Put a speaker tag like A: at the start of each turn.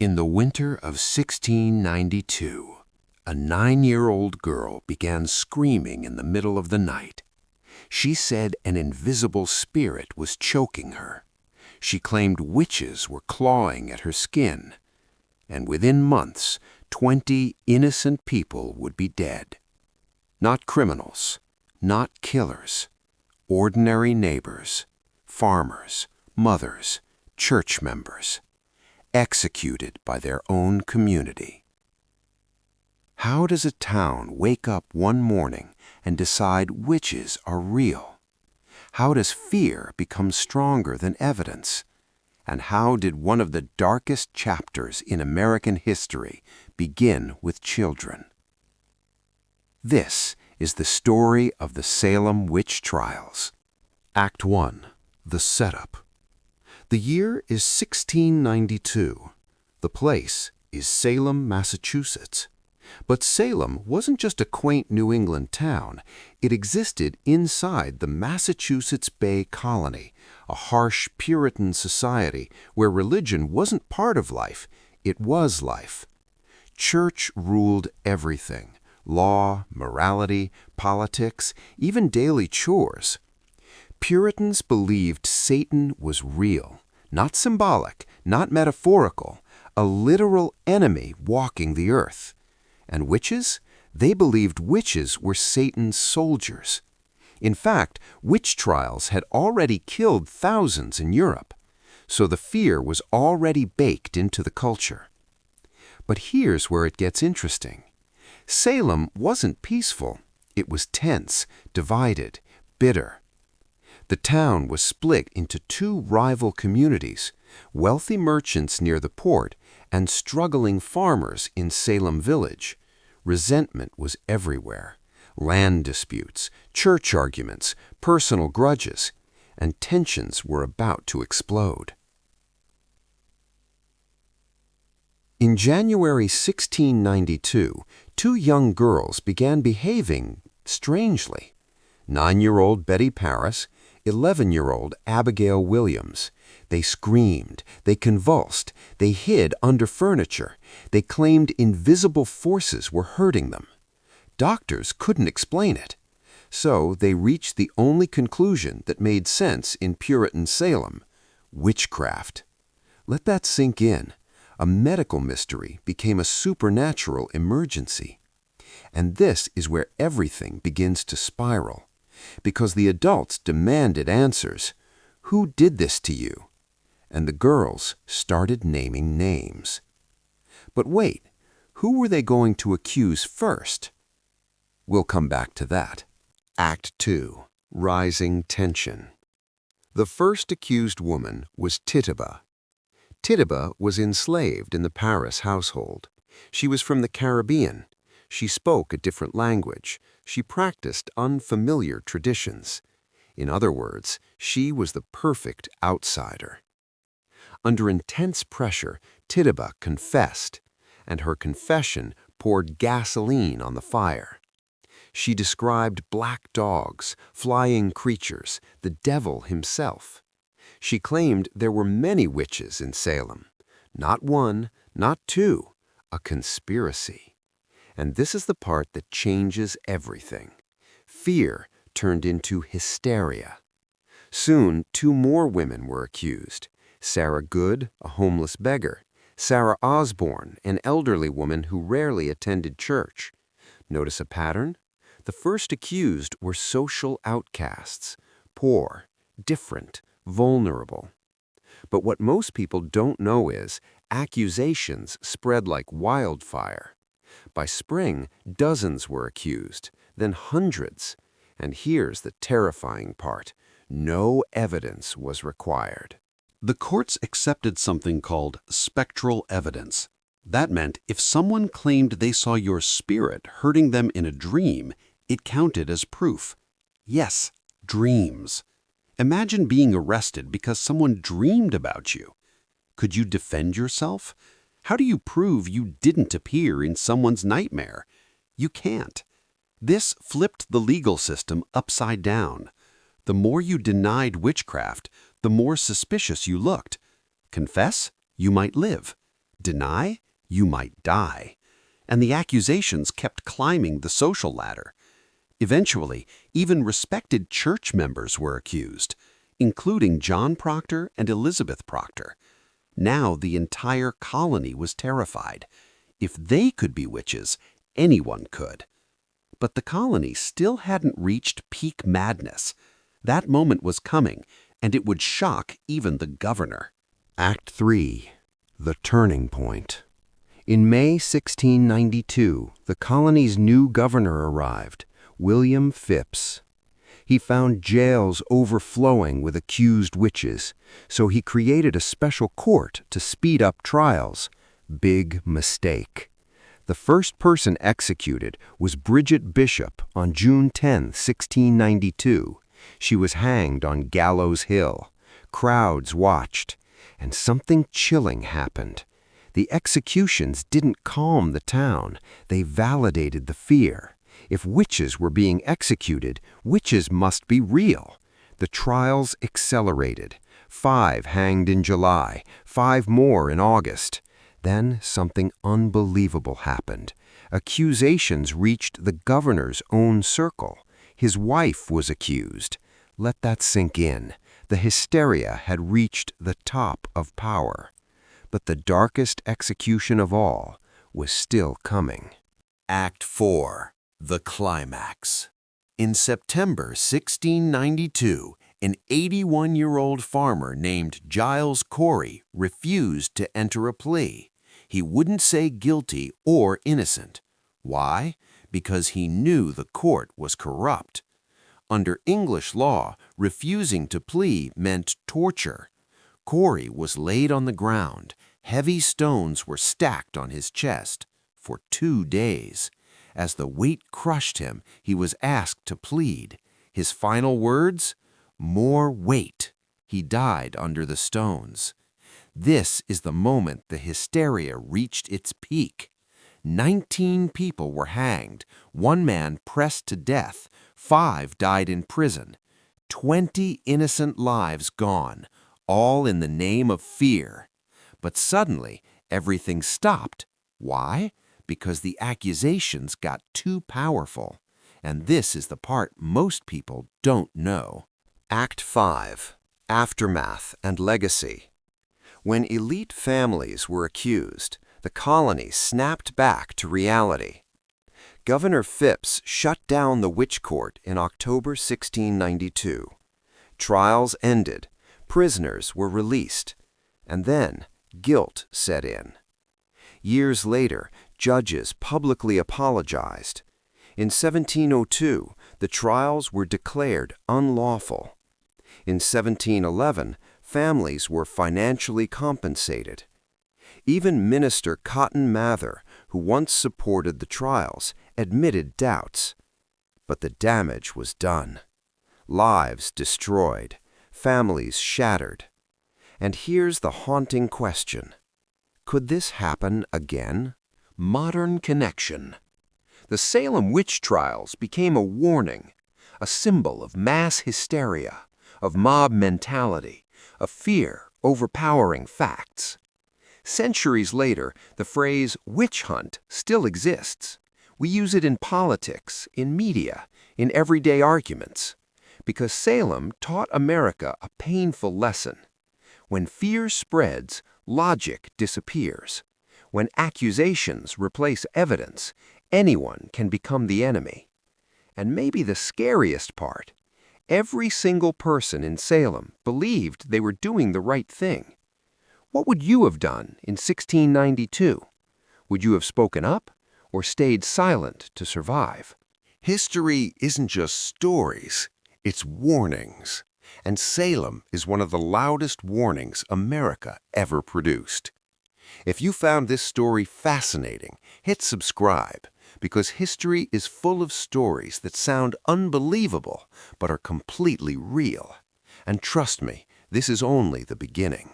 A: In the winter of 1692, a 9-year-old girl began screaming in the middle of the night. She said an invisible spirit was choking her. She claimed witches were clawing at her skin. And within months, 20 innocent people would be dead. Not criminals, not killers, ordinary neighbors, farmers, mothers, church members, executed by their own community. How does a town wake up one morning and decide witches are real? How does fear become stronger than evidence? And how did one of the darkest chapters in American history begin with children? This is the story of the Salem Witch Trials. Act 1. The Setup. The year is 1692. The place is Salem, Massachusetts. But Salem wasn't just a quaint New England town. It existed inside the Massachusetts Bay Colony, a harsh Puritan society where religion wasn't part of life, it was life. Church ruled everything: law, morality, politics, even daily chores. Puritans believed Satan was real, not symbolic, not metaphorical, a literal enemy walking the earth. And witches? They believed witches were Satan's soldiers. In fact, witch trials had already killed thousands in Europe, so the fear was already baked into the culture. But here's where it gets interesting. Salem wasn't peaceful. It was tense, divided, bitter. The town was split into two rival communities: wealthy merchants near the port and struggling farmers in Salem Village. Resentment was everywhere: land disputes, church arguments, personal grudges, and tensions were about to explode. In January 1692, two young girls began behaving strangely. 9-year-old Betty Paris, 11-year-old Abigail Williams. They screamed, they convulsed, they hid under furniture, they claimed invisible forces were hurting them. Doctors couldn't explain it. So they reached the only conclusion that made sense in Puritan Salem: witchcraft. Let that sink in. A medical mystery became a supernatural emergency. And this is where everything begins to spiral. Because the adults demanded answers. Who did this to you? And the girls started naming names. But wait, who were they going to accuse first? We'll come back to that. Act 2. Rising Tension. The first accused woman was Tituba. Tituba was enslaved in the Paris household. She was from the Caribbean. She spoke a different language. She practiced unfamiliar traditions. In other words, she was the perfect outsider. Under intense pressure, Tituba confessed, and her confession poured gasoline on the fire. She described black dogs, flying creatures, the devil himself. She claimed there were many witches in Salem. Not one, not two, a conspiracy. And this is the part that changes everything. Fear turned into hysteria. Soon, two more women were accused: Sarah Good, a homeless beggar; Sarah Osborne, an elderly woman who rarely attended church. Notice a pattern? The first accused were social outcasts: poor, different, vulnerable. But what most people don't know is accusations spread like wildfire. By spring, dozens were accused, then hundreds. And here's the terrifying part: no evidence was required.
B: The courts accepted something called spectral evidence. That meant if someone claimed they saw your spirit hurting them in a dream, it counted as proof. Yes, dreams. Imagine being arrested because someone dreamed about you. Could you defend yourself? How do you prove you didn't appear in someone's nightmare? You can't. This flipped the legal system upside down. The more you denied witchcraft, the more suspicious you looked. Confess? You might live. Deny? You might die. And the accusations kept climbing the social ladder. Eventually, even respected church members were accused, including John Proctor and Elizabeth Proctor. Now the entire colony was terrified. If they could be witches, anyone could. But the colony still hadn't reached peak madness. That moment was coming, and it would shock even the governor.
A: Act 3. The Turning Point. In May 1692, the colony's new governor arrived, William Phips. He found jails overflowing with accused witches, so he created a special court to speed up trials. Big mistake. The first person executed was Bridget Bishop on June 10, 1692. She was hanged on Gallows Hill. Crowds watched, and something chilling happened. The executions didn't calm the town, they validated the fear. If witches were being executed, witches must be real. The trials accelerated. 5 hanged in July, 5 more in August. Then something unbelievable happened. Accusations reached the governor's own circle. His wife was accused. Let that sink in. The hysteria had reached the top of power. But the darkest execution of all was still coming.
B: Act 4. The Climax. In September 1692, an 81-year-old farmer named Giles Corey refused to enter a plea. He wouldn't say guilty or innocent. Why? Because he knew the court was corrupt. Under English law, refusing to plea meant torture. Corey was laid on the ground. Heavy stones were stacked on his chest for 2 days. As the weight crushed him, he was asked to plead. His final words? More weight. He died under the stones. This is the moment the hysteria reached its peak. 19 people were hanged, 1 man pressed to death, 5 died in prison. 20 innocent lives gone, all in the name of fear. But suddenly, everything stopped. Why? Because the accusations got too powerful. And this is the part most people don't know.
A: Act 5. Aftermath and Legacy. When elite families were accused, the colony snapped back to reality. Governor Phips shut down the witch court in October 1692. Trials ended, prisoners were released, and then guilt set in. Years later, judges publicly apologized. In 1702, the trials were declared unlawful. In 1711, families were financially compensated. Even Minister Cotton Mather, who once supported the trials, admitted doubts. But the damage was done. Lives destroyed, families shattered. And here's the haunting question. Could this happen again? Modern connection. The Salem Witch Trials became a warning, a symbol of mass hysteria, of mob mentality, of fear overpowering facts. Centuries later, the phrase witch hunt still exists. We use it in politics, in media, in everyday arguments. Because Salem taught America a painful lesson. When fear spreads, logic disappears. When accusations replace evidence, anyone can become the enemy. And maybe the scariest part, every single person in Salem believed they were doing the right thing. What would you have done in 1692? Would you have spoken up or stayed silent to survive?
B: History isn't just stories, it's warnings. And Salem is one of the loudest warnings America ever produced. If you found this story fascinating, hit subscribe, because history is full of stories that sound unbelievable but are completely real. And trust me, this is only the beginning.